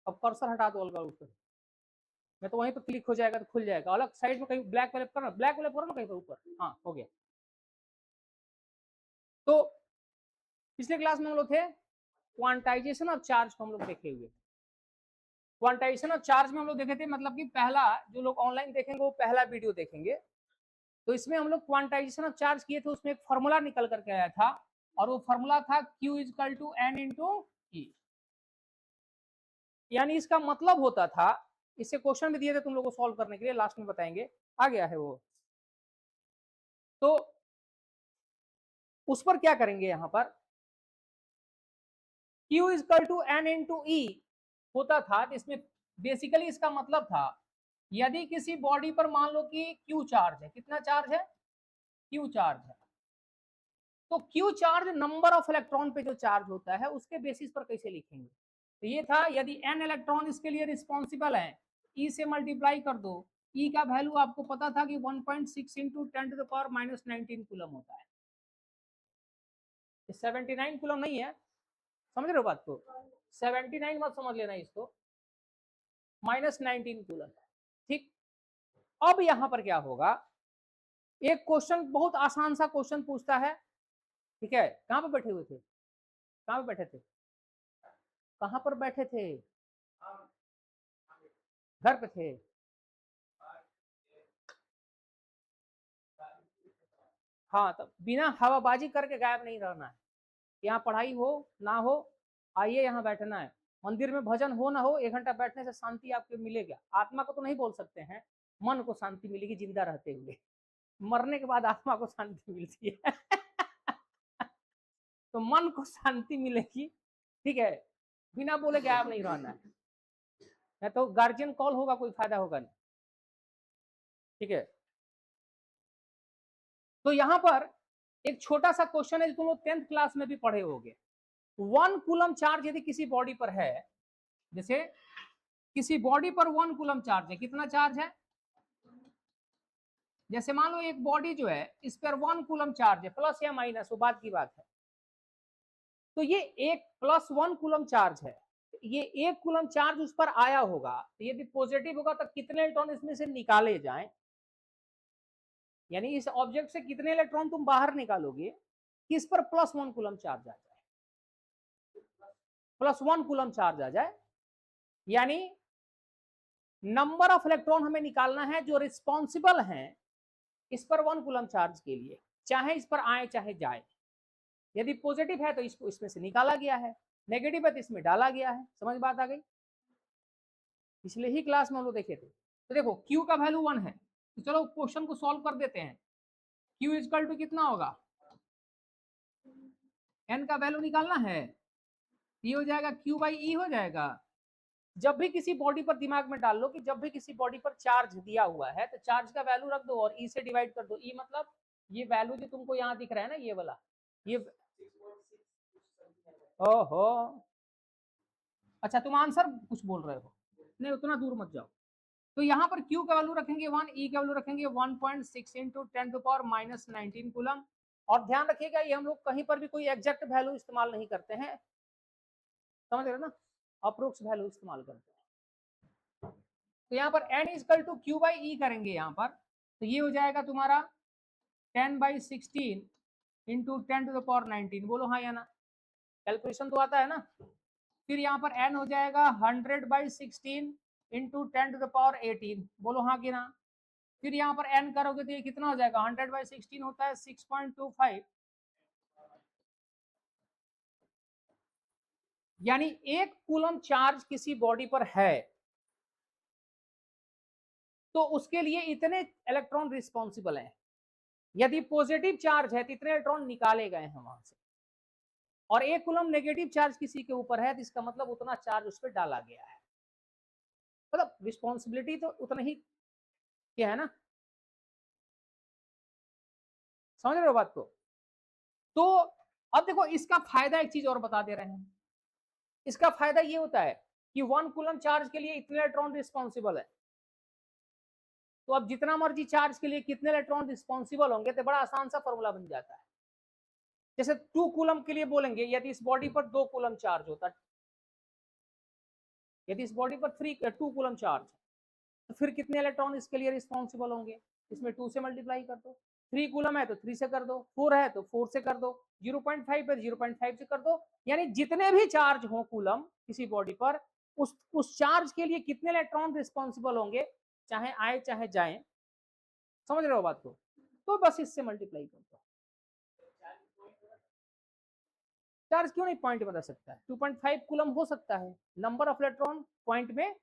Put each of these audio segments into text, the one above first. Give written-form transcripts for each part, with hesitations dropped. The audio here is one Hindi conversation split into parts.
अब कर्सर हटा दो अलग ऊपर, मैं तो वहीं पर क्लिक हो जाएगा तो खुल जाएगा। अलग साइड में कहीं ब्लैक वाले करना, ब्लैक वाले करो ना कहीं पर ऊपर, हाँ हो गया। तो पिछले क्लास में हम लोग थे क्वांटाइजेशन ऑफ चार्ज को हम लोग देखे हुए। क्वांटाइजेशन ऑफ चार्ज में हम लोग देखे थे, मतलब कि पहला जो लोग ऑनलाइन देखेंगे वो पहला वीडियो देखेंगे। तो इसमें हम लोग क्वांटाइजेशन ऑफ चार्ज किए थे, उसमें एक फॉर्मूला निकल करके आया था और वो फॉर्मूला था Q equal to N into E। यानी इसका मतलब होता था, इससे क्वेश्चन भी दिए थे तुम लोगों को सॉल्व करने के लिए, लास्ट में बताएंगे, आ गया है वो। तो उस पर क्या करेंगे, यहां पर Q equal to N into E होता था। तो इसमें बेसिकली इसका मतलब था, यदि किसी बॉडी पर मान लो कि Q चार्ज है, कितना चार्ज है, Q चार्ज है, तो Q charge number of electron पे जो चार्ज होता है उसके बेसिस पर कैसे लिखेंगे। तो ये था, यदि n इलेक्ट्रॉन इसके लिए रिस्पॉन्सिबल है, E से मल्टीप्लाई कर दो। E का वैल्यू आपको पता था कि 1.6 इंटू 10⁻⁻19 कूलम होता है। 79 कूलम नहीं है, समझ रहे हो बात को, 79 मत समझ लेना इसको, -19 कूलम है। ठीक, अब यहां पर क्या होगा, एक क्वेश्चन बहुत आसान सा क्वेश्चन पूछता है, ठीक है। कहां पर बैठे हुए थे, कहां पर बैठे थे, कहां पर बैठे थे, घर पे थे, हाँ। तो बिना हवाबाजी करके गायब नहीं रहना है। यहाँ पढ़ाई हो ना हो, आइए यहाँ बैठना है। मंदिर में भजन हो ना हो, 1 घंटा बैठने से शांति आपको मिलेगा। आत्मा को तो नहीं बोल सकते हैं, मन को शांति मिलेगी जिंदा रहते हुए, मरने के बाद आत्मा को शांति मिलती है तो मन को शांति मिलेगी, ठीक है। बिना बोले गायब नहीं रहना है, तो गार्जियन कॉल होगा, कोई फायदा होगा नहीं, ठीक है। तो यहाँ पर एक छोटा सा क्वेश्चन है जो तुम लोग 10th क्लास में भी पढ़े होंगे। 1 कूलम चार्ज यदि किसी बॉडी पर है, जैसे किसी बॉडी पर 1 कूलम चार्ज है, कितना चार्ज है, जैसे मान लो एक बॉडी जो है इस पर 1 कूलम चार्ज है, प्लस या माइनस वो बात की बात है। तो ये एक +1 कूलम चार्ज है, ये 1 कूलम चार्ज उस पर आया होगा, तो यदि पॉजिटिव होगा तो कितने इलेक्ट्रॉन इसमें से निकाले जाएं, यानी इस ऑब्जेक्ट से कितने इलेक्ट्रॉन तुम बाहर निकालोगे कि इस पर +1 कूलम चार्ज आ जाए, +1 कूलम चार्ज आ जाए। यानी नंबर ऑफ इलेक्ट्रॉन हमें निकालना है जो रिस्पॉन्सिबल हैं इस पर 1 कूलम चार्ज के लिए, चाहे इस पर आए चाहे जाए। यदि पॉजिटिव है तो इसको इसमें से निकाला गया है, नेगेटिव है तो इसमें डाला गया है। समझ बात आ गई, पिछले ही क्लास में हम लोग देखे थे। तो देखो Q का वैल्यू 1 है, तो चलो क्वेश्चन को सॉल्व कर देते हैं। Q इक्वल टू कितना होगा, N का वैल्यू निकालना है, ये हो जाएगा Q/E हो जाएगा। जब भी किसी बॉडी पर दिमाग में डाल लो कि जब भी किसी बॉडी पर चार्ज दिया हुआ है तो चार्ज का वैल्यू रख दो और E से डिवाइड कर दो। E मतलब ये वैल्यू जो तुमको यहाँ दिख रहा है ना, ये वाला, ये, ओहो, अच्छा तुम आंसर कुछ बोल रहे हो, नहीं उतना दूर मत जाओ। तो यहाँ पर Q का वैल्यू रखेंगे 1, E का वैल्यू रखेंगे 1.6 इंटू 10⁻⁻19 कूलम। और ध्यान रखिएगा ये हम लोग कहीं पर भी कोई एग्जैक्ट वैल्यू इस्तेमाल नहीं करते हैं, समझ रहे हो ना, अप्रोक्स वैल्यू इस्तेमाल करते हैं। तो यहाँ पर N इक्वल टू Q/E करेंगे यहाँ पर, तो ये हो जाएगा तुम्हारा 10/16 इंटू 10⁻19। बोलो हाँ या ना, कैलकुलेशन तो आता है ना। फिर यहाँ पर N हो जाएगा 100/16 इंटू 10⁻18। बोलो हाँ कि ना। फिर यहाँ पर N करोगे तो ये कितना हो जाएगा, 100/16 होता है 6.25, यानी 1 कूलम चार्ज किसी बॉडी पर है तो उसके लिए इतने इलेक्ट्रॉन रिस्पॉन्सिबल हैं। यदि पॉजिटिव चार्ज है तो इतने इलेक्ट्रॉन निकाले गए हैं वहां से, और 1 कूलम नेगेटिव चार्ज किसी के ऊपर है तो इसका मतलब उतना चार्ज उस पर डाला गया है, मतलब रिस्पॉन्सिबिलिटी तो उतना ही क्या है ना, समझ रहे हो बात को। तो अब देखो इसका फायदा एक चीज और बता दे रहे हैं, इसका फायदा ये होता है कि 1 कूलम चार्ज के लिए इतने इलेक्ट्रॉन रिस्पॉन्सिबल है, तो अब जितना मर्जी चार्ज के लिए कितने इलेक्ट्रॉन रिस्पॉन्सिबल होंगे तो बड़ा आसान सा फॉर्मूला बन जाता है। जैसे 2 कूलम के लिए बोलेंगे, यदि इस बॉडी पर 2 कूलम चार्ज होता, यदि इस बॉडी पर 2 कूलम चार्ज है तो फिर कितने इलेक्ट्रॉन इसके लिए रिस्पॉन्सिबल होंगे? इसमें 2 से मल्टीप्लाई कर दो। 3 कूलम है तो 3 से कर दो, 4 है तो 4 से कर दो, 0.5 है 0.5 से कर दो। यानी जितने भी चार्ज हो कूलम किसी बॉडी पर, उस चार्ज के लिए कितने इलेक्ट्रॉन रिस्पॉन्सिबल होंगे, चाहे आए चाहे जाए। समझ रहे हो बात को? तो बस इससे मल्टीप्लाई कर दो। चार्ज क्यों नहीं पॉइंट में रह सकता है? 2.5 कूलम हो सकता है, नंबर ऑफ इलेक्ट्रॉन पॉइंट में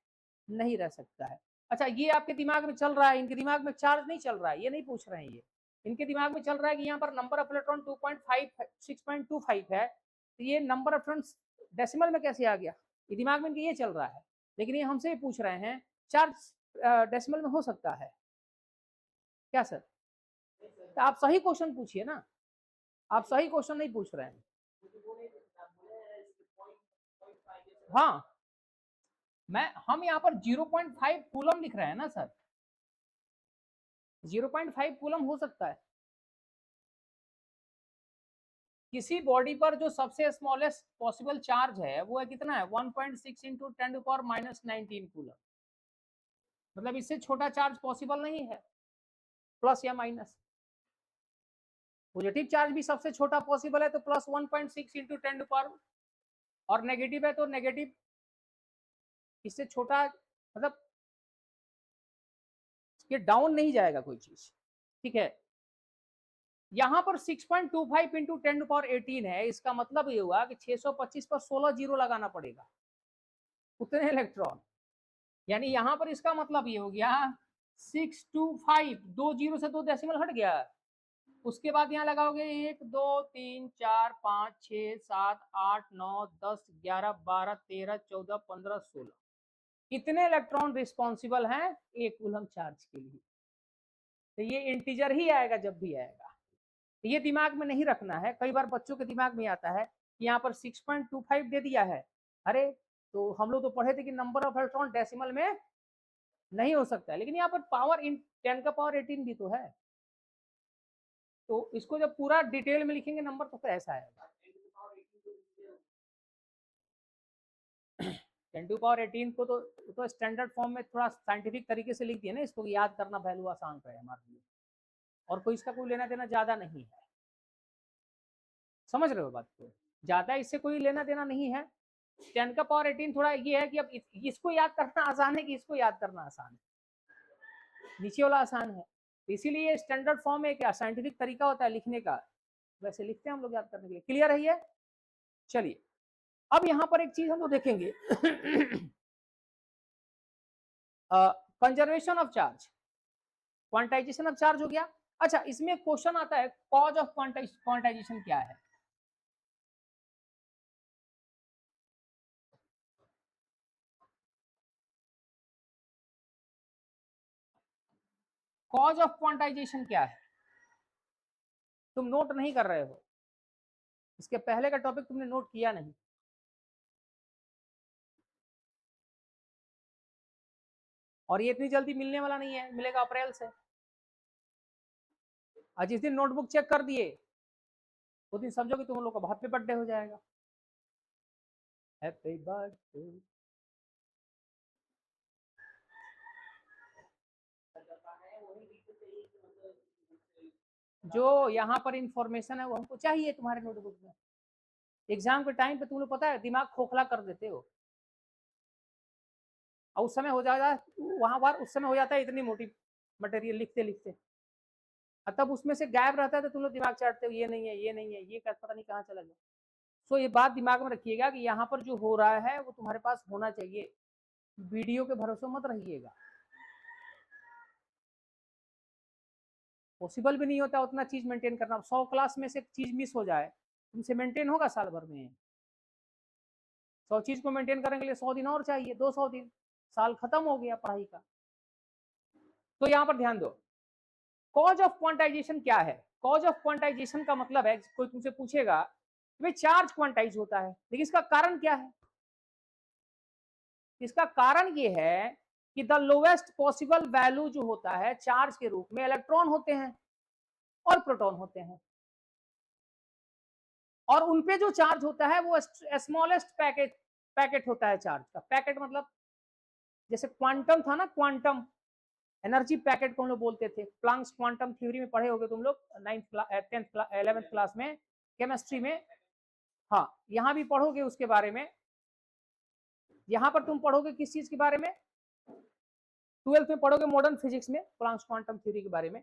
नहीं रह सकता है। अच्छा, ये आपके दिमाग में चल रहा है, इनके दिमाग में चार्ज नहीं चल रहा है, ये नहीं पूछ रहे हैं। ये इनके दिमाग में चल रहा है कि यहाँ पर नंबर ऑफ इलेक्ट्रॉन 2.5 6.25 है, तो ये नंबर ऑफ इलेक्ट्रॉन डेसिमल में कैसे आ गया? ये दिमाग में इनके ये चल रहा है, लेकिन ये हमसे पूछ रहे हैं चार्ज डेसिमल में हो सकता है क्या सर? तो आप सही क्वेश्चन पूछिए ना, आप सही क्वेश्चन नहीं पूछ रहे हैं। हाँ, हम यहाँ पर 0.5 कूलम लिख रहे हैं ना सर, 0.5 कूलम हो सकता है। किसी बॉडी पर जो सबसे स्मॉलेस्ट पॉसिबल चार्ज है वो है कितना है? 1.6 इंटू 10⁻⁻19 कूलम। मतलब इससे छोटा चार्ज पॉसिबल नहीं है, प्लस या माइनस। पॉजिटिव चार्ज भी सबसे छोटा पॉसिबल है तो प्लस 1.6 इंटू 10⁻, और नेगेटिव है तो नेगेटिव, इससे छोटा मतलब ये डाउन नहीं जाएगा कोई चीज। ठीक है, यहां पर 6.25 इंटू 10⁻18 है, इसका मतलब ये हुआ कि 625 पर 16 जीरो लगाना पड़ेगा, उतने इलेक्ट्रॉन। यानी यहां पर इसका मतलब ये हो गया 625, 2 जीरो से 2 डेसिमल हट गया। उसके बाद यहाँ लगाओगे 1 2 3 4 5 6 7 8 9 10 11 12 13 14 15 16, इतने इलेक्ट्रॉन रिस्पॉन्सिबल हैं एक कूलम चार्ज के लिए। तो ये इंटीजर ही आएगा जब भी आएगा, तो ये दिमाग में नहीं रखना है। कई बार बच्चों के दिमाग में आता है कि यहाँ पर 6.25 दे दिया है, अरे तो हम लोग तो पढ़े थे कि नंबर ऑफ इलेक्ट्रॉन डेसिमल में नहीं हो सकता है, लेकिन यहाँ पर पावर इन 10⁻18 भी तो है। तो इसको जब पूरा डिटेल में लिखेंगे नंबर तो फिर ऐसा आएगा। 10⁻18 को तो स्टैंडर्ड फॉर्म में थोड़ा साइंटिफिक तरीके से लिख दिया ना, इसको याद करना वैल्यू आसान रहे हमारे लिए, और कोई इसका कोई लेना देना ज्यादा नहीं है। समझ रहे हो बात को? ज्यादा इससे कोई लेना देना नहीं है। 10⁻18 थोड़ा ये है कि अब इसको याद करना आसान है कि इसको याद करना आसान है, नीचे वाला आसान है, इसीलिए स्टैंडर्ड फॉर्म में क्या साइंटिफिक तरीका होता है लिखने का, वैसे लिखते हैं हम लोग याद करने के लिए। क्लियर है ये? चलिए, अब यहां पर एक चीज हम लोग देखेंगे, conservation of charge, quantization of charge हो गया। अच्छा, इसमें क्वेश्चन आता है कॉज ऑफ क्वांटाइजेशन क्या है? कॉज ऑफ क्वांटाइजेशन क्या है? तुम नोट नहीं कर रहे हो, इसके पहले का टॉपिक तुमने नोट किया नहीं। और ये इतनी जल्दी मिलने वाला नहीं है, मिलेगा अप्रैल से। और जिस दिन नोटबुक चेक कर दिए उस दिन समझो कि तुम लोग का हैप्पी बर्थडे हो जाएगा। Happy birthday. जो यहाँ पर इंफॉर्मेशन है वो हमको चाहिए तुम्हारे नोटबुक में। एग्जाम के टाइम पे तुम लोग पता है दिमाग खोखला कर देते हो, और उस समय हो जाएगा वहां पर, उस समय हो जाता है इतनी मोटी मटेरियल लिखते लिखते, तब उसमें से गायब रहता है तो तुम लोग दिमाग चाटते हो, ये नहीं है ये नहीं है, ये पता नहीं कहाँ चला गया। सो ये बात दिमाग में रखिएगा कि यहाँ पर जो हो रहा है वो तुम्हारे पास होना चाहिए, वीडियो के भरोसे मत रहिएगा। पॉसिबल भी नहीं होता उतना चीज मेंटेन करना। 100 क्लास में से चीज मिस हो जाए, तुमसे मेंटेन होगा साल भर में? 100 चीज को मेंटेन करने के लिए 100 दिन और चाहिए, 200 दिन, साल खत्म हो गया पढ़ाई का। तो यहाँ पर ध्यान दो, कॉज ऑफ क्वांटाइजेशन क्या है? कॉज ऑफ क्वांटाइजेशन का मतलब है, कोई तुमसे पूछेगा भाई चार्ज क्वांटाइज होता है, लेकिन इसका कारण क्या है? इसका कारण ये है कि द लोवेस्ट पॉसिबल वैल्यू जो होता है चार्ज के रूप में, इलेक्ट्रॉन होते हैं और प्रोटॉन होते हैं, और उनपे जो चार्ज होता है वो स्मॉलेस्ट पैकेट होता है चार्ज का। पैकेट मतलब जैसे क्वांटम था ना, क्वांटम एनर्जी पैकेट को हम लोग बोलते थे। प्लांक्स क्वांटम थ्योरी में पढ़े होगे तुम लोग 11th क्लास में केमिस्ट्री में। हाँ, यहाँ भी पढ़ोगे उसके बारे में। यहाँ पर तुम पढ़ोगे किस चीज के बारे में, 12th में पढ़ोगे मॉडर्न फिजिक्स में प्लांक्स क्वांटम थ्योरी के बारे में।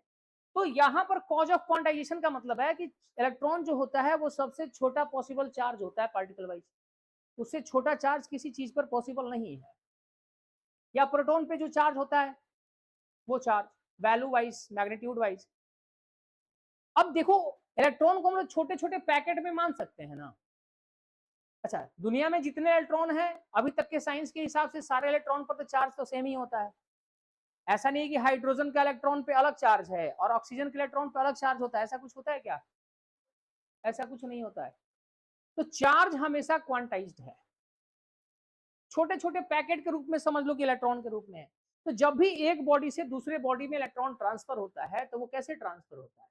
तो यहाँ पर कॉज ऑफ क्वांटाइजेशन का मतलब है कि इलेक्ट्रॉन जो होता है वो सबसे छोटा पॉसिबल चार्ज होता है पार्टिकल वाइज, उससे छोटा चार्ज किसी चीज पर पॉसिबल नहीं है। या प्रोटॉन पे जो चार्ज होता है वो charge value wise, magnitude wise. अब देखो इलेक्ट्रॉन को हम लोग छोटे छोटे पैकेट में मान सकते हैं ना। अच्छा, दुनिया में जितने इलेक्ट्रॉन है अभी तक के साइंस के हिसाब से सारे इलेक्ट्रॉन पर तो चार्ज तो सेम ही होता है। ऐसा नहीं है कि हाइड्रोजन का इलेक्ट्रॉन पे अलग चार्ज है और ऑक्सीजन के इलेक्ट्रॉन पे अलग चार्ज होता है, ऐसा कुछ होता है क्या? ऐसा कुछ नहीं होता है। तो चार्ज हमेशा क्वांटाइज्ड है, छोटे छोटे पैकेट के रूप में समझ लो कि इलेक्ट्रॉन के रूप में है। तो जब भी एक बॉडी से दूसरे बॉडी में इलेक्ट्रॉन ट्रांसफर होता है तो वो कैसे ट्रांसफर होता है?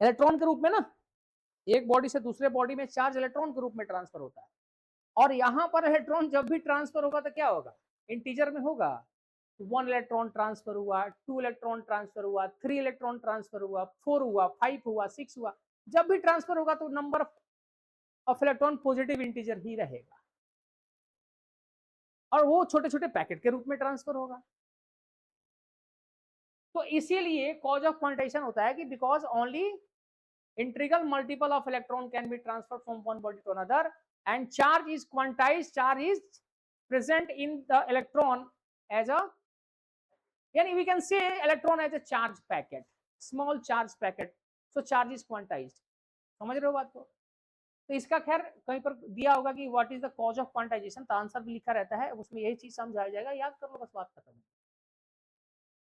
इलेक्ट्रॉन के रूप में ना। एक बॉडी से दूसरे बॉडी में चार्ज इलेक्ट्रॉन के रूप में ट्रांसफर होता है। और यहां पर इलेक्ट्रॉन जब भी ट्रांसफर होगा तो क्या होगा? इंटीजर में होगा। 1 इलेक्ट्रॉन ट्रांसफर हुआ, 2 इलेक्ट्रॉन ट्रांसफर हुआ, 3 इलेक्ट्रॉन ट्रांसफर हुआ, 4 हुआ, 5 हुआ, 6 हुआ। जब भी ट्रांसफर होगा तो number of electron positive integer ही रहेगा और वो छोटे छोटे पैकेट के रूप में ट्रांसफर होगा। तो इसीलिए कॉज ऑफ क्वांटाइजेशन होता है कि because only integral multiple of electron can be transferred from one body to another and charge is quantized, charge is present in the electron as a, yani we can say electron as a charge packet, small charge packet, so charge is quantized। समझ रहे हो बात को? तो इसका खैर कहीं पर दिया होगा कि what is the cause of quantization, तो आंसर भी लिखा रहता है, उसमें यही चीज समझाया जाएगा, याद कर लो बस, बात खत्म।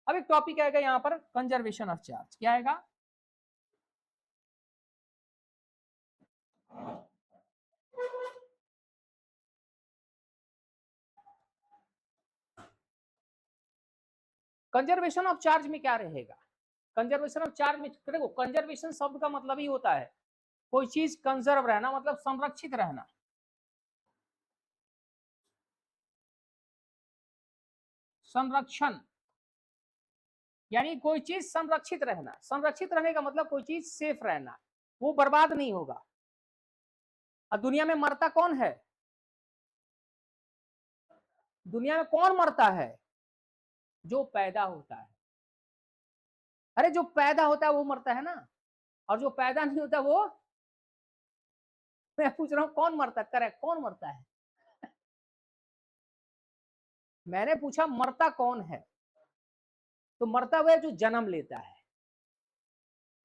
अब एक टॉपिक आएगा यहाँ पर कंजर्वेशन ऑफ चार्ज। क्या आएगा? कंजर्वेशन ऑफ चार्ज में क्या रहेगा? कंजर्वेशन ऑफ चार्ज में देखो, कंजर्वेशन शब्द का मतलब ही होता है कोई चीज कंजर्व रहना, मतलब संरक्षित रहना। संरक्षण यानी कोई चीज संरक्षित रहना। संरक्षित रहने का मतलब कोई चीज सेफ रहना, वो बर्बाद नहीं होगा। और दुनिया में मरता कौन है? दुनिया में कौन मरता है? जो पैदा होता है। अरे जो पैदा होता है वो मरता है ना, और जो पैदा नहीं होता वो, मैं पूछ रहा हूं कौन मरता है? करेक्ट, कौन मरता है? मैंने पूछा मरता कौन है? तो मरता हुआ जो जन्म लेता है।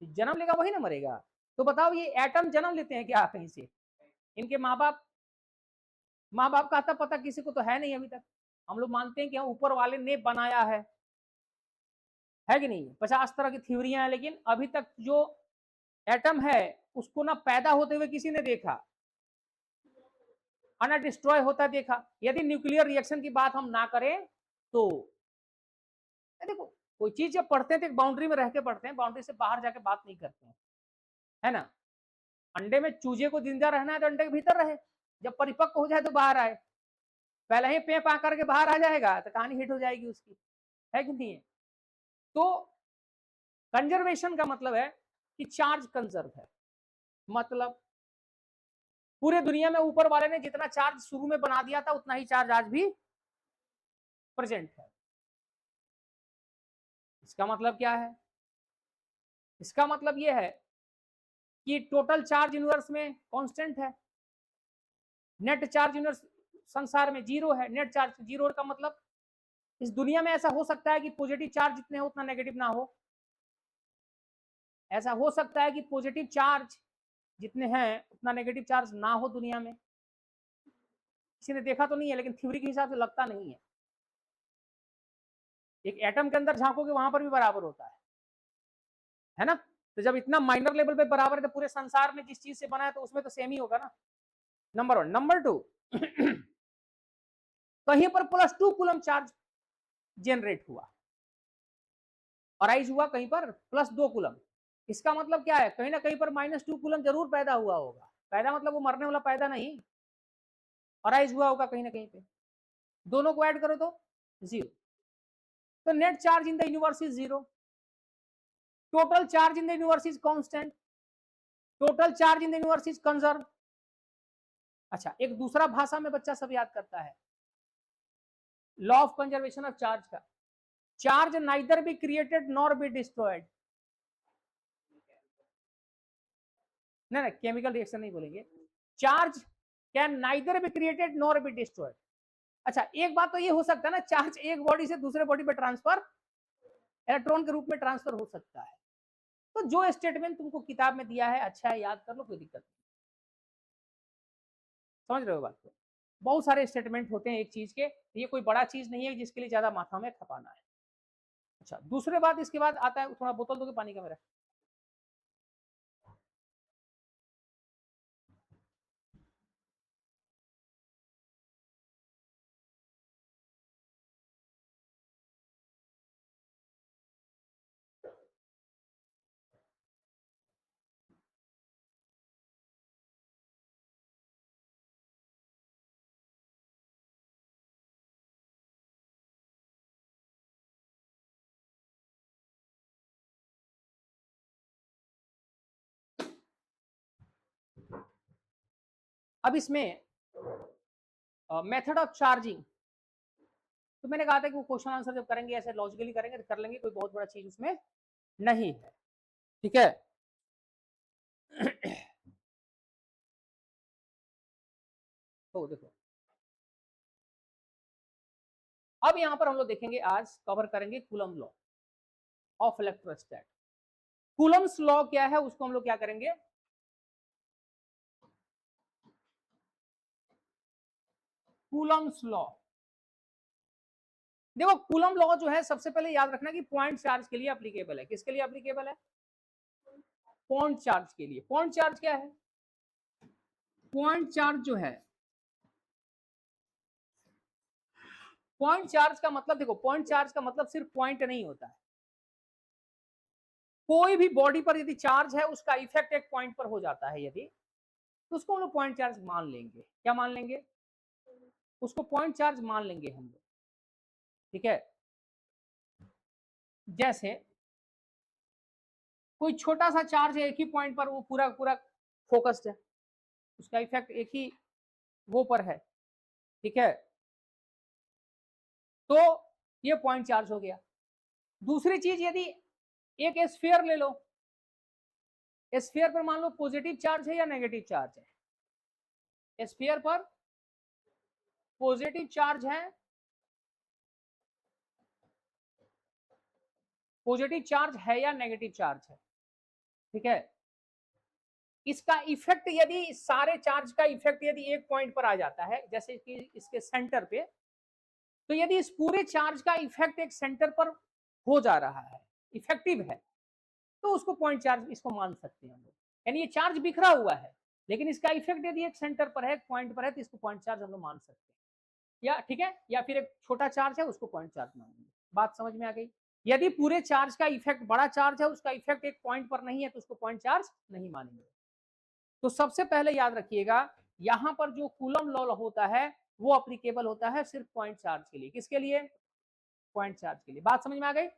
जन्म लेगा वही ना मरेगा। तो बताओ ये एटम जन्म लेते हैं क्या कहीं से? इनके माँ बाप का आता पता किसी को तो है नहीं अभी तक। हम लोग मानते हैं कि ऊपर वाले ने बनाया है कि नहीं? 50 तरह की थ्योरियां हैं, लेकिन अभी तक जो एटम है उसको ना पैदा होते हुए किसी ने देखा और ना डिस्ट्रॉय होता देखा। यदि न्यूक्लियर रिएक्शन की बात हम ना करें तो देखो, कोई चीज जब पढ़ते हैं तो एक बाउंड्री में रह के पढ़ते हैं, बाउंड्री से बाहर जाके बात नहीं करते हैं, है ना? अंडे में चूजे को जिंदा रहना है तो अंडे के भीतर रहे, जब परिपक्व हो जाए तो बाहर आए। पहले ही पे पा करके बाहर आ जाएगा तो कहानी हिट हो जाएगी उसकी, है कि नहीं है? तो कंजर्वेशन का मतलब है कि चार्ज कंजर्व है, मतलब पूरे दुनिया में ऊपर वाले ने जितना चार्ज शुरू में बना दिया था उतना ही चार्ज आज भी प्रेजेंट है। इसका मतलब क्या है? इसका मतलब यह है कि टोटल चार्ज यूनिवर्स में कांस्टेंट है, नेट चार्ज यूनिवर्स संसार में जीरो है। नेट चार्ज जीरो का मतलब इस दुनिया में ऐसा हो सकता है कि पॉजिटिव चार्ज जितने हो उतना नेगेटिव ना हो। ऐसा हो सकता है कि पॉजिटिव चार्ज जितने हैं उतना नेगेटिव चार्ज ना हो दुनिया में। किसी ने देखा तो नहीं है, लेकिन थ्योरी के हिसाब से लगता नहीं है। एक एटम के अंदर झांकोगे वहां पर भी बराबर होता है ना? तो जब इतना माइनर लेवल पे बराबर है तो पूरे संसार में जिस चीज से बना है तो उसमें तो सेम ही होगा ना। नंबर 1। नंबर 2, कहीं पर +2 कूलम चार्ज जनरेट हुआ, अराइज हुआ कहीं पर +2 कूलम। इसका मतलब क्या है? कहीं ना कहीं पर -2 कूलम जरूर पैदा हुआ होगा। पैदा मतलब वो मरने वाला पैदा नहीं, अराइज हुआ होगा कहीं ना कहीं पे, दोनों को ऐड करो तो 0, तो net charge in the universe is 0, total charge in the universe is constant, total charge in the universe is conserve. अच्छा, एक दूसरा भाषा में बच्चा सब याद करता है, law of conservation of charge का, charge neither be created nor be destroyed, नहीं केमिकल रिएक्शन नहीं बोलेंगे, charge can neither be created nor be destroyed. अच्छा, एक बात तो ये हो सकता है ना, चार्ज एक बॉडी से दूसरे बॉडी पे ट्रांसफर, इलेक्ट्रॉन के रूप में ट्रांसफर हो सकता है। तो जो स्टेटमेंट तुमको किताब में दिया है अच्छा है, याद कर लो, कोई दिक्कत नहीं। समझ रहे हो बात को? बहुत सारे स्टेटमेंट होते हैं एक चीज के, ये कोई बड़ा चीज नहीं है जिसके लिए ज्यादा माथा में खपाना है। अच्छा, दूसरे बात इसके बाद आता है, थोड़ा बोतल दोगे पानी का मेरा? अब इसमें मेथड ऑफ चार्जिंग, तो मैंने कहा था कि वो क्वेश्चन आंसर जब करेंगे ऐसे लॉजिकली करेंगे तो कर लेंगे, कोई बहुत बड़ा चीज उसमें नहीं है, ठीक है। तो देखो, अब यहां पर हम लोग देखेंगे, आज कवर करेंगे Coulomb law of electrostat. Coulomb's law क्या है उसको हम लोग क्या करेंगे, कूलम्स लॉ। देखो, कूलम लॉ जो है सबसे पहले याद रखना कि पॉइंट चार्ज के लिए एप्लीकेबल है। किसके लिए एप्लीकेबल है? पॉइंट चार्ज के लिए। पॉइंट चार्ज क्या है? पॉइंट चार्ज जो है, पॉइंट चार्ज का मतलब देखो, पॉइंट चार्ज का मतलब सिर्फ पॉइंट नहीं होता है, कोई भी बॉडी पर यदि चार्ज है उसका इफेक्ट एक पॉइंट पर हो जाता है यदि, तो उसको हम लोग पॉइंट चार्ज मान लेंगे। क्या मान लेंगे? उसको पॉइंट चार्ज मान लेंगे हम लोग, ठीक है। जैसे कोई छोटा सा चार्ज है एक ही पॉइंट पर, वो पूरा पूरा फोकस्ड है, उसका इफेक्ट एक ही वो पर है, ठीक है, तो ये पॉइंट चार्ज हो गया। दूसरी चीज, यदि एक स्फीयर ले लो, स्फीयर पर मान लो पॉजिटिव चार्ज है या नेगेटिव चार्ज है, स्फीयर पर पॉजिटिव चार्ज है, पॉजिटिव चार्ज है या नेगेटिव चार्ज है, ठीक है। इसका इफेक्ट यदि, सारे चार्ज का इफेक्ट यदि एक पॉइंट पर आ जाता है, जैसे कि इसके सेंटर पे, तो यदि इस पूरे चार्ज का इफेक्ट एक सेंटर पर हो जा रहा है, इफेक्टिव है, तो उसको पॉइंट चार्ज इसको मान सकते हैं हम लोग। यानी ये चार्ज बिखरा हुआ है लेकिन इसका इफेक्ट यदि एक सेंटर पर है, एक पॉइंट पर है, तो इसको पॉइंट चार्ज हम लोग मान सकते हैं, या ठीक है, या फिर एक छोटा चार्ज है उसको पॉइंट चार्ज मानेंगे। बात समझ में आ गई? यदि पूरे चार्ज का इफेक्ट, बड़ा चार्ज है उसका इफेक्ट एक पॉइंट पर नहीं है तो उसको पॉइंट चार्ज नहीं मानेंगे। तो सबसे पहले याद रखिएगा, यहां पर जो कूलम लॉ होता है वो एप्लीकेबल होता है सिर्फ पॉइंट चार्ज के लिए। किसके लिए? पॉइंट चार्ज के लिए। बात समझ में आ गई?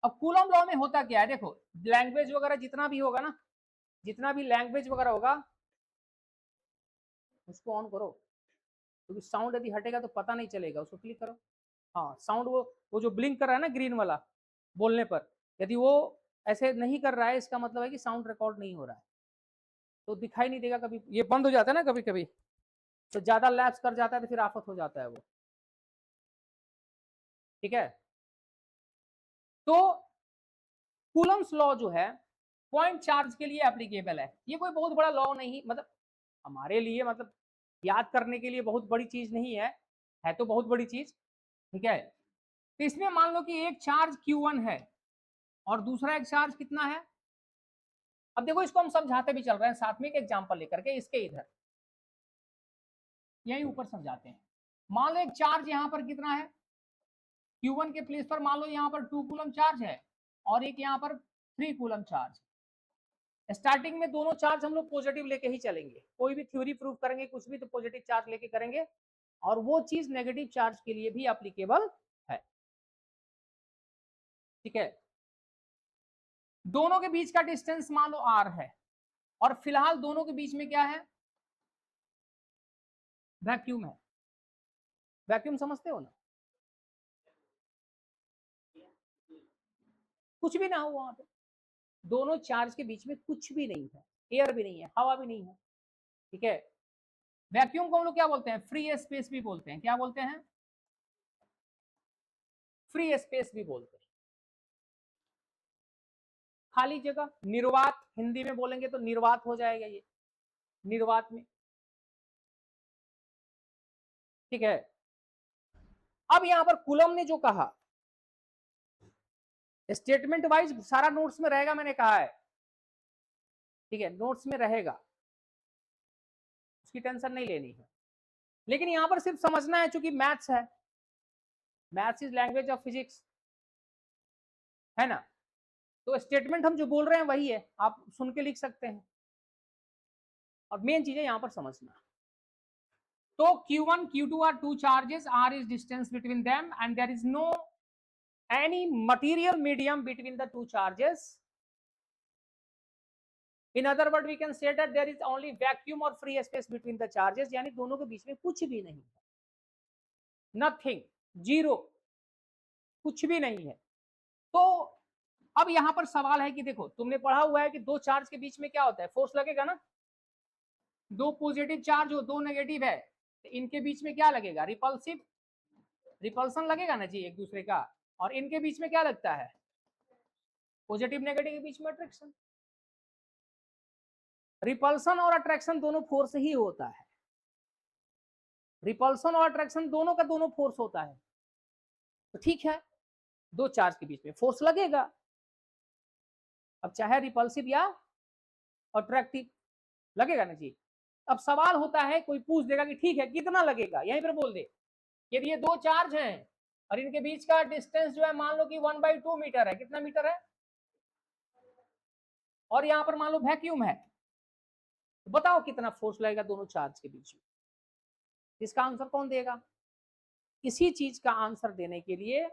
अब कूलम लॉ में होता क्या है, देखो, लैंग्वेज वगैरह जितना भी होगा ना, जितना भी लैंग्वेज वगैरह होगा उसको ऑन करो, क्योंकि साउंड यदि हटेगा तो पता नहीं चलेगा। उसको क्लिक करो, हाँ साउंड, वो जो ब्लिंक कर रहा है ना ग्रीन वाला बोलने पर, यदि वो ऐसे नहीं कर रहा है, इसका मतलब है कि साउंड रिकॉर्ड नहीं हो रहा है, तो दिखाई नहीं देगा। कभी ये बंद हो जाता है ना कभी कभी, तो ज्यादा लैप्स कर जाता है तो फिर आफत हो जाता है वो, ठीक है। तो कूलम्स लॉ जो है पॉइंट चार्ज के लिए एप्लीकेबल है। ये कोई बहुत बड़ा लॉ नहीं, मतलब हमारे लिए, मतलब याद करने के लिए बहुत बड़ी चीज नहीं है तो बहुत बड़ी चीज, ठीक है। तो इसमें मान लो कि एक चार्ज Q1 है और दूसरा एक चार्ज कितना है। अब देखो, इसको हम समझाते भी चल रहे हैं साथ में एक एग्जांपल लेकर के, इसके इधर यही ऊपर समझाते हैं। मान लो एक चार्ज यहां पर कितना है, Q1 के प्लेस पर मान लो यहाँ पर 2 कूलम चार्ज है और एक यहाँ पर 3 कूलम चार्ज। स्टार्टिंग में दोनों चार्ज हम लोग पॉजिटिव लेके ही चलेंगे, कोई भी थ्योरी प्रूव करेंगे कुछ भी तो पॉजिटिव चार्ज लेके करेंगे, और वो चीज नेगेटिव चार्ज के लिए भी एप्लीकेबल है। ठीक है, दोनों के बीच का डिस्टेंस मान लो r है और फिलहाल दोनों के बीच में क्या है, वैक्यूम है। वैक्यूम समझते हो ना, कुछ भी ना हो वहां पे, दोनों चार्ज के बीच में कुछ भी नहीं है, एयर भी नहीं है, हवा भी नहीं है। ठीक है, वैक्यूम को हम लोग क्या बोलते हैं, फ्री स्पेस भी बोलते हैं। क्या बोलते हैं, फ्री स्पेस भी बोलते हैं, खाली जगह, निर्वात, हिंदी में बोलेंगे तो निर्वात हो जाएगा ये, निर्वात में। ठीक है, अब यहां पर कूलम ने जो कहा, स्टेटमेंट वाइज सारा नोट्स में रहेगा, मैंने कहा है। ठीक है, नोट्स में रहेगा, उसकी टेंशन नहीं लेनी है, लेकिन यहां पर सिर्फ समझना है, चूंकि मैथ्स है, maths is language of physics, है ना, तो स्टेटमेंट हम जो बोल रहे हैं वही है, आप सुन के लिख सकते हैं, और मेन चीज है यहां पर समझना। तो Q1 Q2 are two charges, r is distance between them and there is no any material medium between the two charges. In other words we can say that there is only vacuum or free space between the charges, यानी दोनों के बीच में कुछ भी नहीं है, नथिंग, जीरो, कुछ भी नहीं है। तो अब यहां पर सवाल है कि देखो, तुमने पढ़ा हुआ है कि दो चार्ज के बीच में क्या होता है, फोर्स लगेगा ना, दो पॉजिटिव चार्ज हो दो नेगेटिव है, तो इनके बीच में क्या लगेगा, रिपल्सिव, रिपल्सन लगेगा ना जी एक दूसरे का, और इनके बीच में क्या लगता है, पॉजिटिव नेगेटिव के बीच में अट्रैक्शन। रिपल्सन और अट्रैक्शन दोनों फोर्स ही होता है, रिपल्सन और अट्रैक्शन दोनों का दोनों फोर्स होता है। तो ठीक है, दो चार्ज के बीच में फोर्स लगेगा, अब चाहे रिपल्सिव या अट्रैक्टिव, लगेगा ना जी। अब सवाल होता है, कोई पूछ देगा कि ठीक है कितना लगेगा, यहीं पर बोल दे, यदि ये दो चार्ज हैं और इनके बीच का डिस्टेंस जो है मान लो कि 1/2 मीटर है, कितना मीटर है, और यहां पर मान लो वैक्यूम है, तो बताओ कितना फोर्स लगेगा दोनों चार्ज के बीच में। इसका आंसर कौन देगा, इसी चीज का आंसर देने के लिए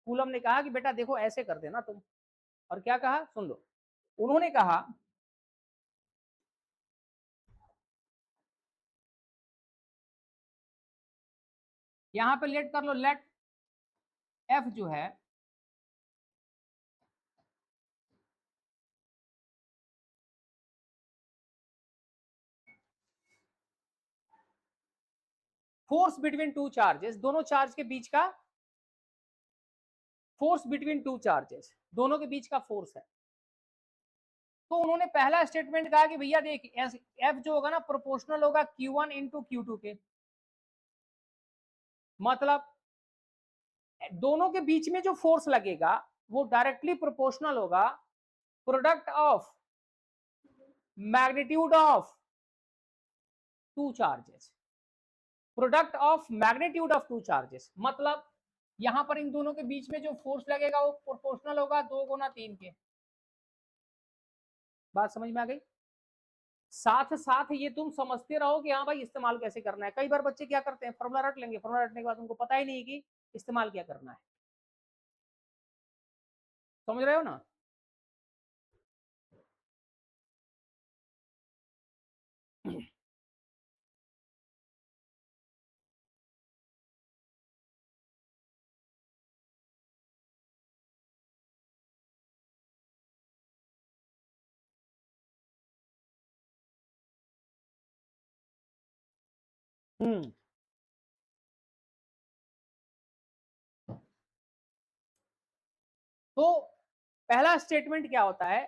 कूलम ने कहा कि बेटा देखो ऐसे कर देना तुम, और क्या कहा सुन लो, उन्होंने कहा यहां पे लेट कर लो, लेट एफ जो है फोर्स बिटवीन टू चार्जेस, दोनों चार्ज के बीच का फोर्स बिटवीन टू चार्जेस, दोनों के बीच का फोर्स है। तो उन्होंने पहला स्टेटमेंट कहा कि भैया देख, एफ जो होगा ना प्रोपोर्शनल होगा Q1 इंटू Q2 के, मतलब दोनों के बीच में जो फोर्स लगेगा वो डायरेक्टली प्रोपोर्शनल होगा product of magnitude of two charges, product of magnitude of two charges, मतलब यहां पर इन दोनों के बीच में जो फोर्स लगेगा वो प्रोपोर्शनल होगा 2 गुना 3 के। बात समझ में आ गई, साथ साथ ये तुम समझते रहो कि हाँ भाई इस्तेमाल कैसे करना है। कई बार बच्चे क्या करते हैं, फॉर्मूला रट लेंगे, फॉर्मूला रटने के बाद उनको पता ही नहीं कि इस्तेमाल क्या करना है, समझ रहे हो ना। हम्म, तो पहला स्टेटमेंट क्या होता है,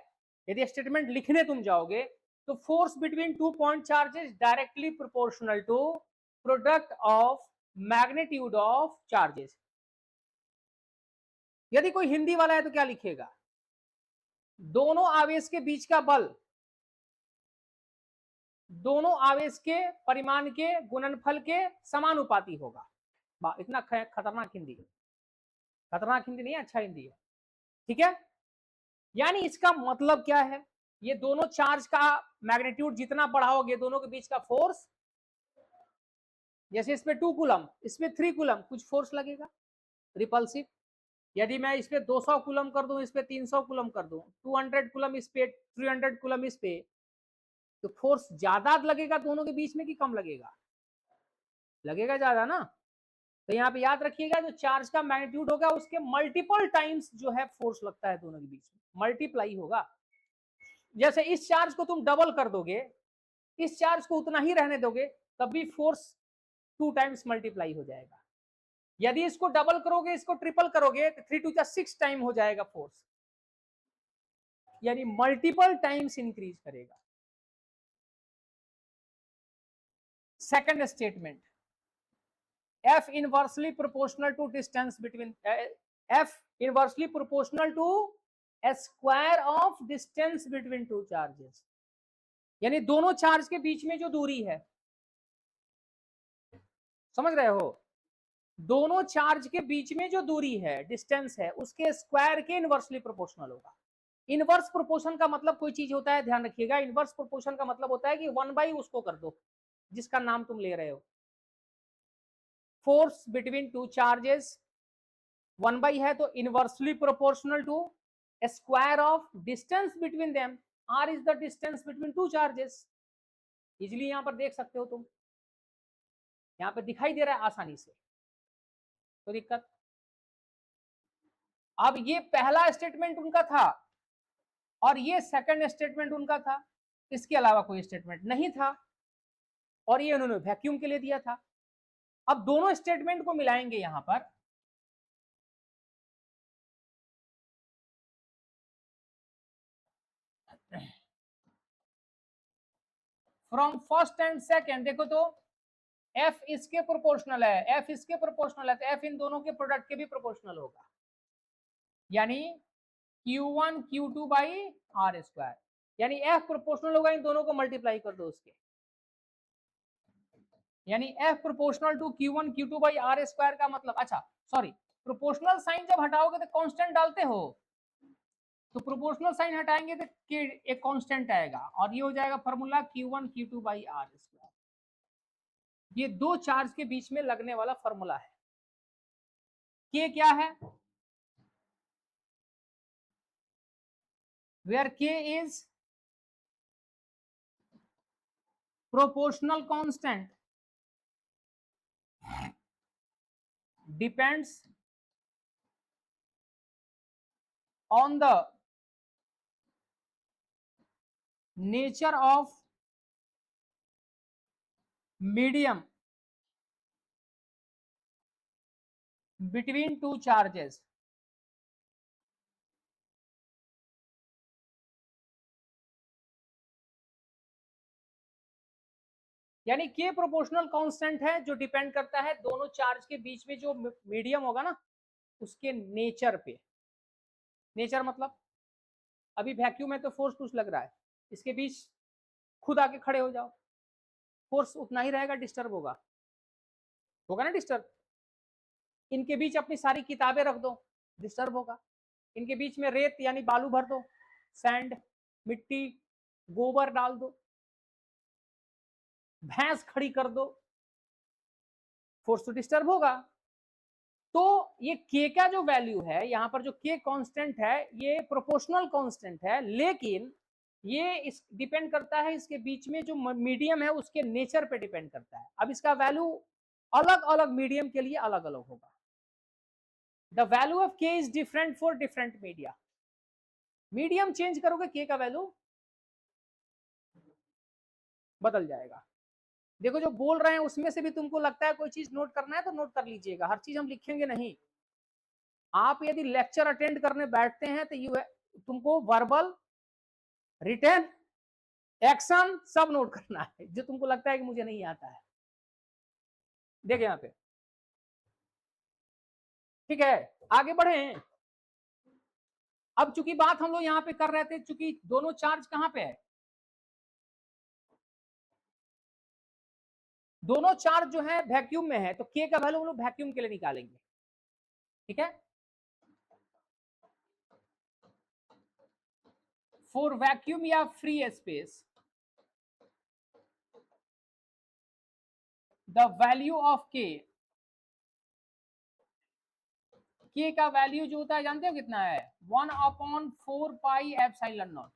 यदि स्टेटमेंट लिखने तुम जाओगे तो force between two point charges directly proportional to product of magnitude of charges. यदि कोई हिंदी वाला है तो क्या लिखेगा, दोनों आवेश के बीच का बल दोनों आवेश के परिमाण के गुणनफल के समानुपाती होगा। इतना खतरनाक हिंदी। खतरनाक हिंदी नहीं है, अच्छा हिंदी है, ठीक है। यानी इसका मतलब क्या है, ये दोनों चार्ज का मैग्नीट्यूड जितना बढ़ाओगे दोनों के बीच का फोर्स, जैसे इसमें 2 कूलम इसमें 3 कूलम, कुछ फोर्स लगेगा रिपल्सिव। यदि मैं इस पे 200 कूलम कर दूं, इस पे 300 कूलम कर दूं, 200 कूलम इस पे 300 कूलम इस पे, तो फोर्स ज्यादा लगेगा दोनों के बीच में कि कम लगेगा? लगेगा ज्यादा ना। तो यहाँ पे याद रखिएगा जो चार्ज का मैग्नीट्यूड होगा उसके मल्टीपल टाइम्स जो है फोर्स लगता है दोनों के बीच में, मल्टीप्लाई होगा। जैसे इस चार्ज को तुम डबल कर दोगे, इस चार्ज को उतना ही रहने दोगे, तब भी फोर्स 2 टाइम्स मल्टीप्लाई हो जाएगा। यदि इसको डबल करोगे, इसको ट्रिपल करोगे, तो 3 to 6 टाइम हो जाएगा फोर्स, यानी मल्टीपल टाइम्स इंक्रीज करेगा। Second statement, F inversely proportional to distance between F inversely proportional to a square of distance between two charges, यानी दोनों चार्ज के बीच में जो दूरी है, समझ रहे हो, दोनों चार्ज के बीच में जो दूरी है, डिस्टेंस है, उसके स्क्वायर के इनवर्सली प्रोपोर्शनल होगा। इनवर्स प्रोपोर्शन का मतलब कोई चीज होता है, ध्यान रखिएगा, इनवर्स प्रोपोर्शन का मतलब होता है कि 1/, उसको कर दो जिसका नाम तुम ले रहे हो, फोर्स बिटवीन टू चार्जेस 1/, है तो inversely proportional to square of distance between them, r is the distance between two charges. Easily यहां पर देख सकते हो तुम, यहां पर दिखाई दे रहा है आसानी से, तो दिक्कत। अब ये पहला स्टेटमेंट उनका था और ये सेकंड स्टेटमेंट उनका था, इसके अलावा कोई स्टेटमेंट नहीं था, और ये उन्होंने वैक्यूम के लिए दिया था। अब दोनों स्टेटमेंट को मिलाएंगे यहां पर, फ्रॉम फर्स्ट एंड सेकंड देखो तो F इसके प्रोपोर्शनल है, F इसके प्रोपोर्शनल है, तो F इन दोनों के प्रोडक्ट के भी प्रोपोर्शनल होगा, यानी Q1 Q2 by R square, यानी F प्रोपोर्शनल होगा, इन दोनों को मल्टीप्लाई कर दो उसके, यानी F proportional to Q1 Q2 by R square का मतलब, अच्छा सॉरी, प्रोपोर्शनल साइन जब हटाओगे तो कांस्टेंट डालते हो, तो प्रोपोर्शनल साइन हटाएंगे तो एक कांस्टेंट आएगा, और ये हो जाएगा formula Q1 Q2 by R square. ये दो चार्ज के बीच में लगने वाला फॉर्मूला है। K क्या है, where K is proportional constant depends on the nature of medium between two charges, यानी K प्रोपोर्शनल कांस्टेंट है जो डिपेंड करता है दोनों चार्ज के बीच में जो मीडियम होगा ना उसके नेचर पे। नेचर मतलब अभी वैक्यूम में तो फोर्स कुछ लग रहा है, इसके बीच खुद आके खड़े हो जाओ, फोर्स उतना ही रहेगा, डिस्टर्ब होगा, होगा ना डिस्टर्ब। इनके बीच अपनी सारी किताबें रख दो, डिस्टर्ब होगा। इनके बीच में रेत यानी बालू भर दो, सैंड, मिट्टी, गोबर डाल दो, भैंस खड़ी कर दो, फोर्स तो डिस्टर्ब होगा। तो ये K का जो वैल्यू है यहाँ पर, जो K कांस्टेंट है, ये प्रोपोर्शनल कांस्टेंट है, लेकिन ये इस डिपेंड करता है इसके बीच में जो मीडियम है उसके नेचर पे डिपेंड करता है। अब इसका वैल्यू अलग अलग मीडियम के लिए अलग अलग होगा। The value of K is different for different media. Medium change करोगे K का वैल्यू बदल जाएगा। देखो जो बोल रहे हैं उसमें से भी तुमको लगता है कोई चीज नोट करना है तो नोट कर लीजिएगा, हर चीज हम लिखेंगे नहीं। आप यदि लेक्चर अटेंड करने बैठते हैं तो तुमको वर्बल, रिटन, एक्शन सब नोट करना है, जो तुमको लगता है कि मुझे नहीं आता है। देखिए यहाँ पे, ठीक है, आगे बढ़े। अब चूंकि बात हम लोग यहाँ पे कर रहे थे, चूंकि दोनों चार्ज कहाँ पे है, दोनों चार्ज जो है वैक्यूम में है, तो K का वैल्यू हम लोग वैक्यूम के लिए निकालेंगे, ठीक है। फॉर वैक्यूम या free space the value of के का वैल्यू जो होता है जानते हो कितना है? 1/4 pi epsilon not,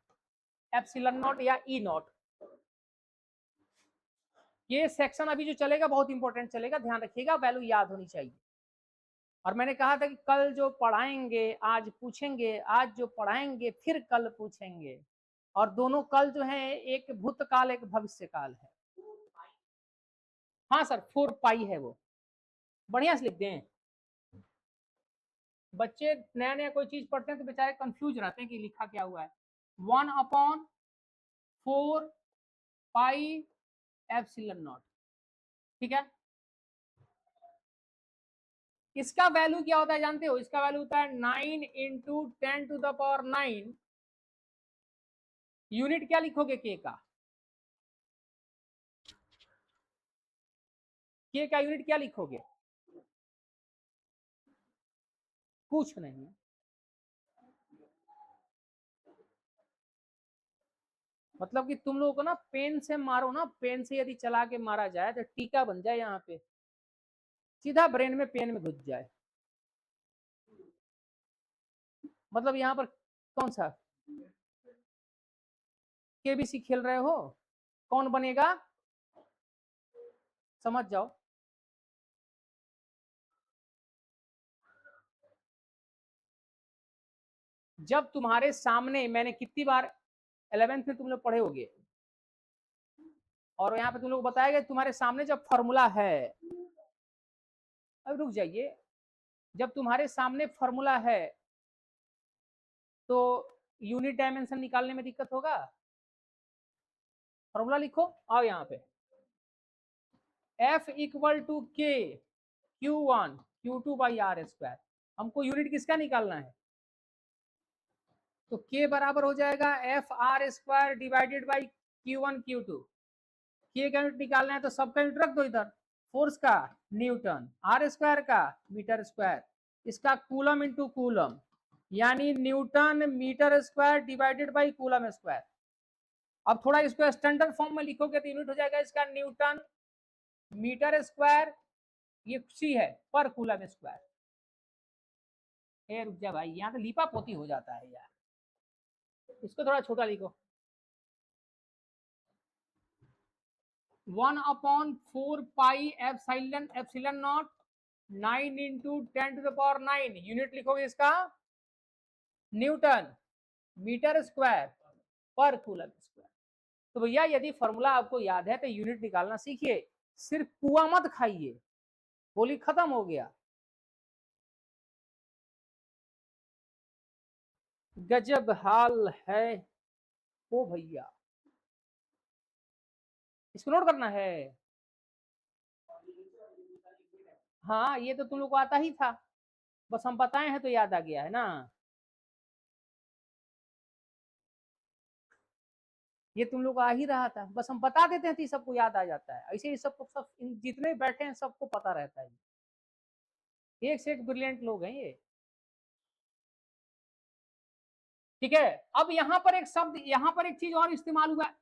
epsilon not या ई नॉट। ये सेक्शन अभी जो चलेगा बहुत इंपॉर्टेंट चलेगा, ध्यान रखिएगा, वैल्यू याद होनी चाहिए। और मैंने कहा था कि कल जो पढ़ाएंगे आज पूछेंगे, आज जो पढ़ाएंगे फिर कल पूछेंगे, और दोनों कल जो है एक भूतकाल एक भविष्यकाल है। हाँ सर 4 पाई है वो, बढ़िया से लिख दें। बच्चे नया नया कोई चीज पढ़ते हैं तो बेचारे कंफ्यूज रहते हैं कि लिखा क्या हुआ है। 1/4 पाई एप्सिलॉन नॉट, ठीक है। इसका वैल्यू क्या होता है जानते हो? इसका वैल्यू होता है 9 इंटू 10⁹9। यूनिट क्या लिखोगे के का? के का यूनिट क्या लिखोगे? कुछ नहीं, मतलब कि तुम लोगों को ना पेन से मारो ना, पेन से यदि चला के मारा जाए तो टीका बन जाए यहाँ पे, सीधा ब्रेन में पेन में घुस जाए। मतलब यहाँ पर कौन सा केबीसी खेल रहे हो? कौन बनेगा समझ जाओ। जब तुम्हारे सामने, मैंने कितनी बार 11th में तुम लोग पढ़े होगे, और यहाँ पे तुम लोग बताया गया तुम्हारे सामने जब फॉर्मूला है, अब रुक जाइए, जब तुम्हारे सामने फॉर्मूला है तो यूनिट डायमेंशन निकालने में दिक्कत होगा? फॉर्मूला लिखो, आओ यहाँ पे, F इक्वल टू के Q1 Q2 by R square. हमको यूनिट किसका निकालना है? तो K बराबर हो जाएगा F R square divided by Q1 Q2। K का यूनिट निकालना है तो सबका यूनिट रख दो इधर, फोर्स का न्यूटन, आर स्क्वायर का मीटर स्क्वायर, इसका कूलम इंटू कूलम, यानी newton metre square divided by coulomb square. अब थोड़ा इसको स्टैंडर्ड फॉर्म में लिखोगे तो यूनिट हो जाएगा इसका न्यूटन मीटर स्क्वायर, ये सी है, पर कूलम स्क्वायर। रुक जा भाई, यहाँ तो लिपा पोती हो जाता है यार, इसको थोड़ा छोटा लिखो। 1/4 pi epsilon not 9 into 10⁹9। Unit लिखोगे इसका न्यूटन मीटर स्क्वायर पर कूलम स्क्वायर। तो भैया यदि फॉर्मूला आपको याद है तो यूनिट निकालना सीखिए, सिर्फ पुआ मत खाइए, होली खत्म हो गया। गजब हाल है ओ भैया, इसको नोट करना है। हाँ ये तो तुम लोग को आता ही था, बस हम बताए हैं तो याद आ गया है ना। ये तुम लोग आ ही रहा था, बस हम बता देते हैं तो सबको याद आ जाता है। ऐसे ही सबको, सब जितने बैठे हैं सबको पता रहता है, एक से एक ब्रिलियंट लोग हैं ये, ठीक है। अब यहाँ पर एक शब्द, यहाँ पर एक चीज और इस्तेमाल हुआ है,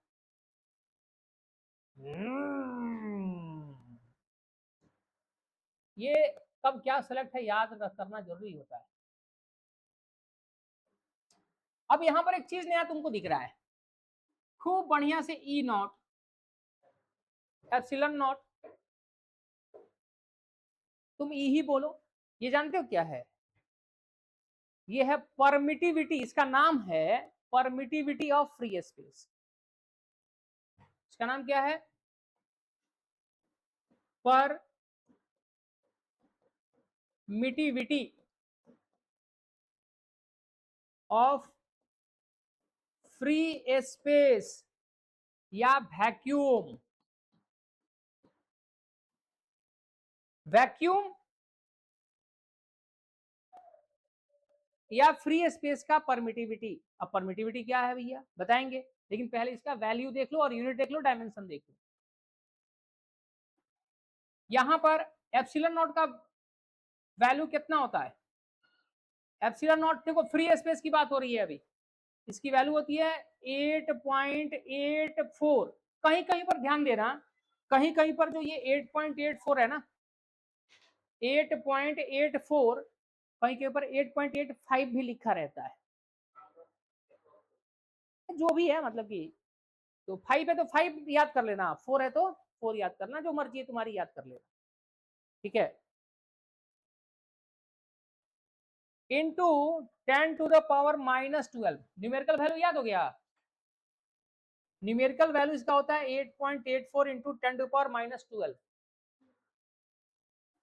ये कब क्या सेलेक्ट है याद करना जरूरी होता है। अब यहाँ पर एक चीज नया तुमको दिख रहा है, खूब बढ़िया से ई नॉट एप्सिलॉन नॉट, तुम ई ही बोलो, ये जानते हो क्या है? ये है परमिटिविटी, इसका नाम है परमिटिविटी ऑफ फ्री स्पेस। इसका नाम क्या है? परमिटिविटी ऑफ फ्री स्पेस या वैक्यूम। वैक्यूम या फ्री स्पेस का परमिटिविटी। अब परमिटिविटी क्या है भैया बताएंगे, लेकिन पहले इसका वैल्यू देख लो और यूनिट देख लो, डायमेंशन देख लो। यहां पर एप्सिलॉन नॉट का वैल्यू कितना होता है? एप्सिलॉन नॉट देखो, फ्री स्पेस की बात हो रही है अभी, इसकी वैल्यू होती है 8.84। कहीं कहीं पर ध्यान देना, कहीं कहीं पर जो ये 8.84 है ना, 8.84, कहीं के ऊपर 8.85 भी लिखा रहता है, जो भी है मतलब कि, तो 5 है तो 5 याद कर लेना, 4 है तो 4 याद करना, जो मर्जी है तुम्हारी याद कर लेना, ठीक है। Into 10 to the power -12, numerical value याद हो गया। न्यूमेरिकल वैल्यू इसका होता है 8.84 इंटू 10 टू पावर -12,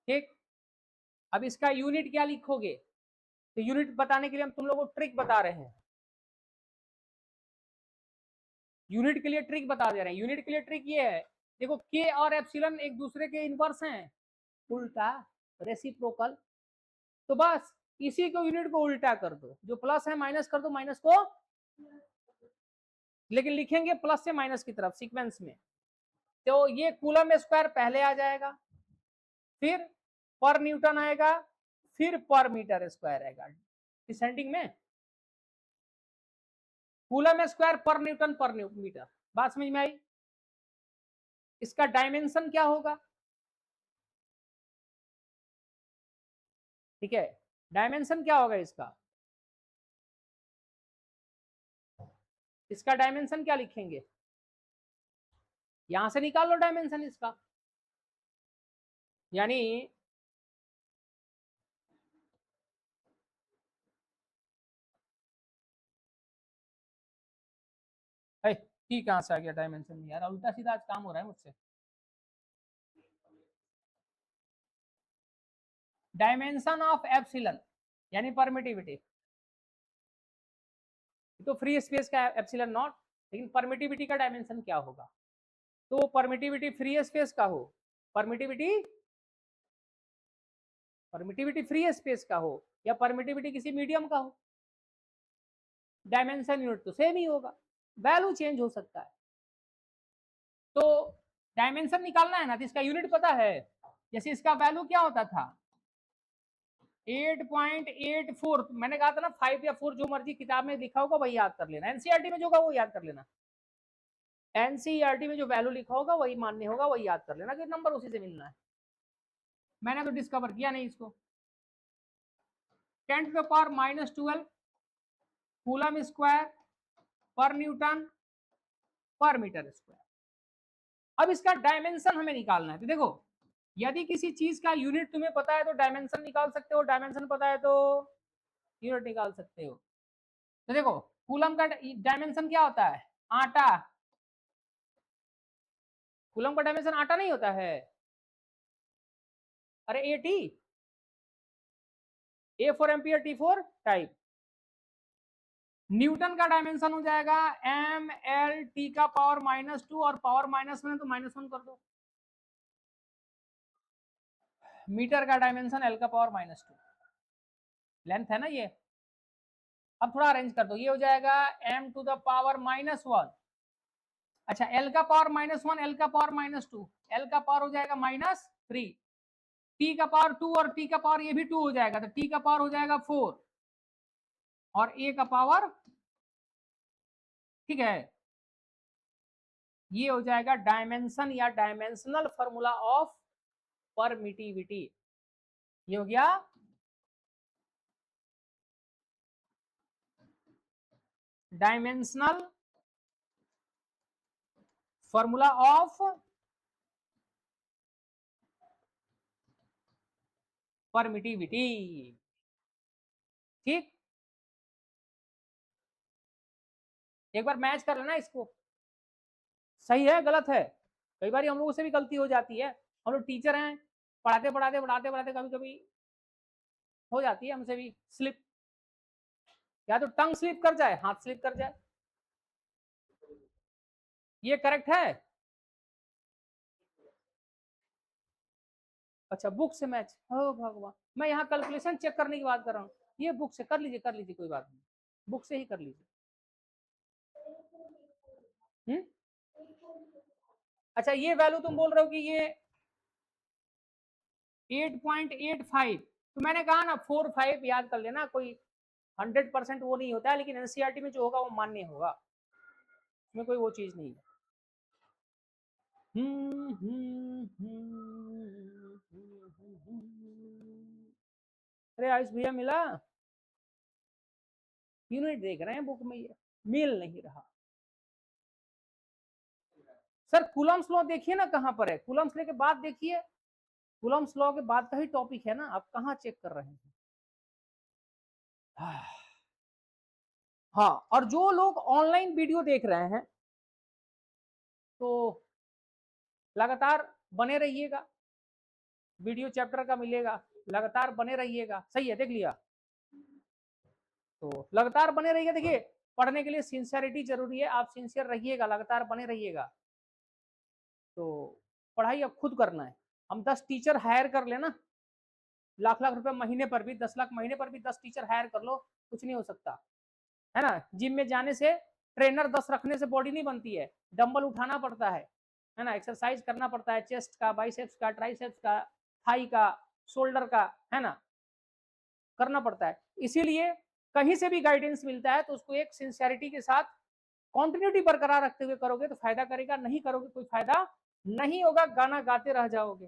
ठीक। अब इसका यूनिट क्या लिखोगे, तो यूनिट बताने के लिए हम तुम लोगों को ट्रिक बता रहे हैं, यूनिट के लिए ट्रिक बता दे रहे हैं। यूनिट के लिए ट्रिक ये है, देखो के और एप्सिलन एक दूसरे के इनवर्स हैं, उल्टा, रेसिप्रोकल, तो बस इसी को यूनिट को उल्टा कर दो, जो प्लस है माइनस कर दो, माइनस को, लेकिन लिखेंगे प्लस से माइनस की तरफ सीक्वेंस में, तो ये कूलम स्क्वायर पहले आ जाएगा, फिर पर न्यूटन आएगा, फिर पर मीटर स्क्वायर आएगा डिसेंडिंग में, कूलम स्क्वायर पर न्यूटन पर मीटर। बात समझ में आई। इसका डायमेंशन क्या होगा, ठीक है, डायमेंशन क्या होगा इसका, इसका डायमेंशन क्या लिखेंगे, यहां से निकाल लो डायमेंशन इसका, यानी ठीक, कहां से आ गया डायमेंशन, यार उल्टा सीधा आज काम हो रहा है मुझसे। डायमेंशन ऑफ एप्सिलन यानी परमिटिविटी, तो फ्री स्पेस का एप्सिलन नॉट, लेकिन परमिटिविटी का डायमेंशन क्या होगा, तो परमिटिविटी फ्री स्पेस का हो, परमिटिविटी परमिटिविटी फ्री स्पेस का हो, या परमिटिविटी किसी मीडियम का हो, डायमेंशन यूनिट तो सेम ही होगा, वैल्यू चेंज हो सकता है। तो डायमेंशन निकालना है ना, तो इसका यूनिट पता है, जैसे इसका वैल्यू क्या होता था 8.84, मैंने कहा था ना 5 या 4 जो मर्जी किताब में लिखा होगा वही याद कर लेना, एनसीईआरटी में जो होगा वो याद कर लेना, एनसीईआरटी में जो वैल्यू लिखा होगा वही मान्य होगा, वही याद कर लेना कि नंबर उसी से मिलना है। मैंने तो डिस्कवर किया नहीं इसको। 10 to the power -12 coulomb square पर न्यूटन पर मीटर स्क्वायर। अब इसका डायमेंशन हमें निकालना है, तो देखो यदि किसी चीज का यूनिट तुम्हें पता है तो डायमेंशन निकाल सकते हो, डायमेंशन पता है तो यूनिट निकाल सकते हो। तो देखो कूलम का डायमेंशन क्या होता है, आटा, कूलम का डायमेंशन आटा नहीं होता है, अरे eighty, A for ampere, T for type. Newton का डायमेंशन हो जाएगा एम एल टी का पावर -2, और पावर -1 तो -1 कर दो। मीटर का डायमेंशन एल का पावर -2, लेंथ है ना ये। अब थोड़ा अरेंज कर दो, ये हो जाएगा m टू द पावर -1, अच्छा l का पावर -1, l का पावर -2, l का पावर हो जाएगा -3, t का पावर 2 और t का पावर ये भी 2 हो जाएगा, तो t का पावर हो जाएगा 4 और a का पावर, ठीक है, ये हो जाएगा डायमेंशन या डायमेंशनल फॉर्मूला ऑफ परमिटिविटी। ये हो गया डायमेंशनल फॉर्मूला ऑफ परमिटिविटी, ठीक। एक बार मैच कर लेना इसको, सही है गलत है, कई बार हम लोगों से भी गलती हो जाती है, हम लोग टीचर हैं, पढ़ाते पढ़ाते पढ़ाते पढ़ाते कभी कभी हो जाती है हमसे भी स्लिप, या तो टंग स्लिप कर जाए, हाथ स्लिप कर जाए। ये करेक्ट है, अच्छा बुक से मैच, ओ भगवान, मैं यहाँ कैलकुलेशन चेक करने की बात कर रहा हूँ, ये बुक से कर लीजिए, कर लीजिए, कोई बात नहीं, बुक से ही कर लीजिए। अच्छा ये वैल्यू तुम बोल रहे हो कि ये 8.85, तो मैंने कहा ना 4 5 याद कर लेना, कोई 100% वो नहीं होता है, लेकिन एनसीईआरटी में जो होगा वो मान्य होगा, उसमें कोई वो चीज नहीं है। अरे आयुष भैया मिला, यूनिट देख रहे हैं बुक में, ये मिल नहीं रहा। सर कूलम्स लॉ देखिए ना कहां पर है, कूलम्स लॉ के बाद देखिए, कूलम्स लॉ के बाद का ही टॉपिक है ना, आप कहां चेक कर रहे हैं। हाँ, और जो लोग ऑनलाइन वीडियो देख रहे हैं तो लगातार बने रहिएगा, वीडियो चैप्टर का मिलेगा, लगातार बने रहिएगा, सही है, देख लिया, तो लगातार बने रहिएगा। देखिए पढ़ने के लिए सिंसियरिटी जरूरी है, आप सिंसियर रहिएगा, लगातार बने रहिएगा, तो पढ़ाई अब खुद करना है। हम 10 टीचर हायर कर लेना, लाख लाख रुपए महीने पर भी, 10 लाख महीने पर भी 10 टीचर हायर कर लो, कुछ नहीं हो सकता है ना। जिम में जाने से, ट्रेनर 10 रखने से बॉडी नहीं बनती है, डंबल उठाना पड़ता है ना, एक्सरसाइज करना पड़ता है, चेस्ट का, बाइसेप्स का, ट्राइसेप्स का, थाई का, शोल्डर का, है ना, करना पड़ता है। इसीलिए कहीं से भी गाइडेंस मिलता है तो उसको एक सिंसियरिटी के साथ कंटिन्यूटी बरकरार रखते हुए करोगे तो फायदा करेगा, नहीं करोगे कोई फायदा नहीं होगा, गाना गाते रह जाओगे।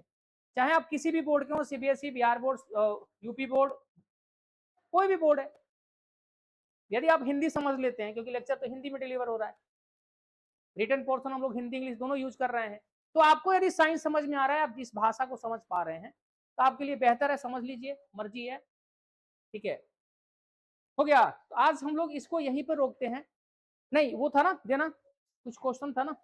चाहे आप किसी भी बोर्ड के हो, CBSE, Bihar board, UP board, कोई भी बोर्ड है, यदि आप हिंदी समझ लेते हैं, क्योंकि लेक्चर तो हिंदी में डिलीवर हो रहा है, रिटन पोर्शन हम लोग हिंदी इंग्लिश दोनों यूज कर रहे हैं, तो आपको यदि साइंस समझ में आ रहा है, आप जिस भाषा को समझ पा रहे हैं, तो आपके लिए बेहतर है, समझ लीजिए, मर्जी है, ठीक है, हो गया। तो आज हम लोग इसको यहीं पर रोकते हैं। नहीं वो था ना देना, कुछ क्वेश्चन था ना।